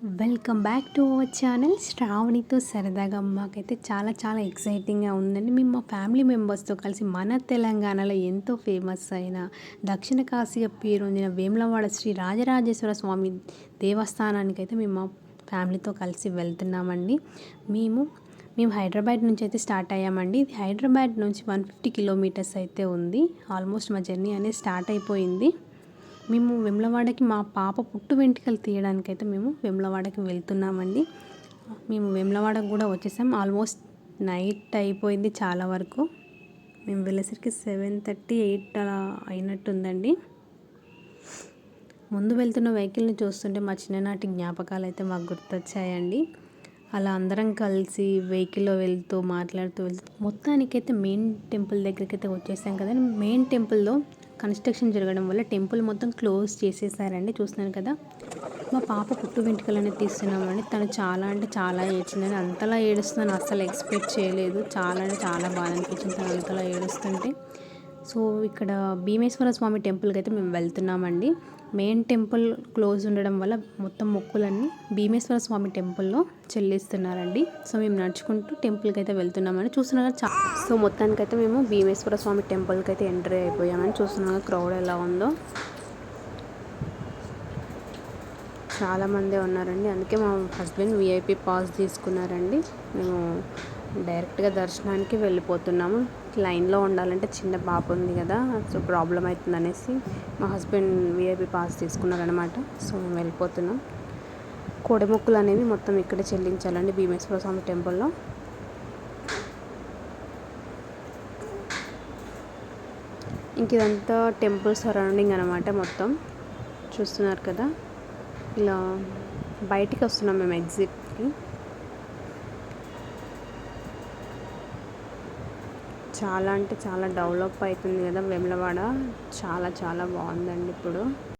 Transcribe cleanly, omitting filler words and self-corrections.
Welcome back to our channel శ్రావణితో సరదాగా. మాకైతే చాలా చాలా ఎక్సైటింగ్గా ఉందండి. మేము మా ఫ్యామిలీ మెంబర్స్తో కలిసి మన తెలంగాణలో ఎంతో ఫేమస్ అయిన దక్షిణ కాశీగా పేరొందిన వేములవాడ శ్రీ రాజరాజేశ్వర స్వామి దేవస్థానానికి అయితే మేము మా ఫ్యామిలీతో కలిసి వెళ్తున్నామండి. మేము హైదరాబాద్ నుంచి అయితే స్టార్ట్ అయ్యామండి. ఇది హైదరాబాద్ నుంచి 150 కిలోమీటర్స్ అయితే ఉంది. ఆల్మోస్ట్ మా జర్నీ అనేది స్టార్ట్ అయిపోయింది. మేము వేములవాడకి మా పాప పుట్టు వెంట్రుకలు తీయడానికైతే మేము వేములవాడకి వెళ్తున్నామండి. మేము వేములవాడకు కూడా వచ్చేసాం. ఆల్మోస్ట్ నైట్ అయిపోయింది చాలా వరకు. మేము వెళ్ళేసరికి 7:30, 8 అలా అయినట్టుందండి. ముందు వెళ్తున్న వెహికల్ని చూస్తుంటే మా చిన్ననాటి జ్ఞాపకాలు అయితే మాకు గుర్తొచ్చాయండి. అలా అందరం కలిసి వెహికల్లో వెళ్తూ మాట్లాడుతూ మొత్తానికైతే మెయిన్ టెంపుల్ దగ్గరికి అయితే వచ్చేసాం కదండి. మెయిన్ టెంపుల్లో కన్స్ట్రక్షన్ జరగడం వల్ల టెంపుల్ మొత్తం క్లోజ్ చేసేసారండి. చూస్తున్నాను కదా, మా పాప పుట్టు వెంట్రుకలు అనేది తీస్తున్నామండి. తను చాలా అంటే చాలా ఏడ్చిందని, అంతలా ఏడుస్తుందని అస్సలు ఎక్స్పెక్ట్ చేయలేదు. చాలా అంటే చాలా బాధ అనిపించింది తను అంతలా ఏడుస్తుంటే. సో ఇక్కడ భీమేశ్వర స్వామి టెంపుల్కి అయితే మేము వెళ్తున్నామండి. మెయిన్ టెంపుల్ క్లోజ్ ఉండడం వల్ల మొత్తం మొక్కులన్నీ భీమేశ్వర స్వామి టెంపుల్లో చెల్లిస్తున్నారండి. సో మేము నడుచుకుంటూ టెంపుల్కి అయితే వెళ్తున్నామని చూస్తున్నాగా. సో మొత్తానికైతే మేము భీమేశ్వర స్వామి టెంపుల్కి అయితే ఎంట్రీ అయిపోయామని చూస్తున్నాగా. క్రౌడ్ ఎలా ఉందో చాలామందే ఉన్నారండి. అందుకే మా హస్బెండ్ విఐపి పాస్ తీసుకున్నారండి. మేము డైరెక్ట్గా దర్శనానికి వెళ్ళిపోతున్నాము. లైన్లో ఉండాలంటే చిన్న పాప ఉంది కదా, సో ప్రాబ్లం అవుతుంది అనేసి మా హస్బెండ్ విఐపి పాస్ తీసుకున్నారనమాట. సో మేము వెళ్ళిపోతున్నాం. కోడెమొక్కులు అనేవి మొత్తం ఇక్కడే చెల్లించాలండి భీమేశ్వర స్వామి టెంపుల్లో. ఇంక ఇదంతా టెంపుల్ సరౌండింగ్ అనమాట. మొత్తం చూస్తున్నారు కదా, ఇలా బయటికి వస్తున్నాం మేము ఎగ్జిట్కి. చాలా అంటే చాలా డెవలప్ అవుతుంది కదా వేములవాడ. చాలా చాలా బాగుందండి ఇప్పుడు.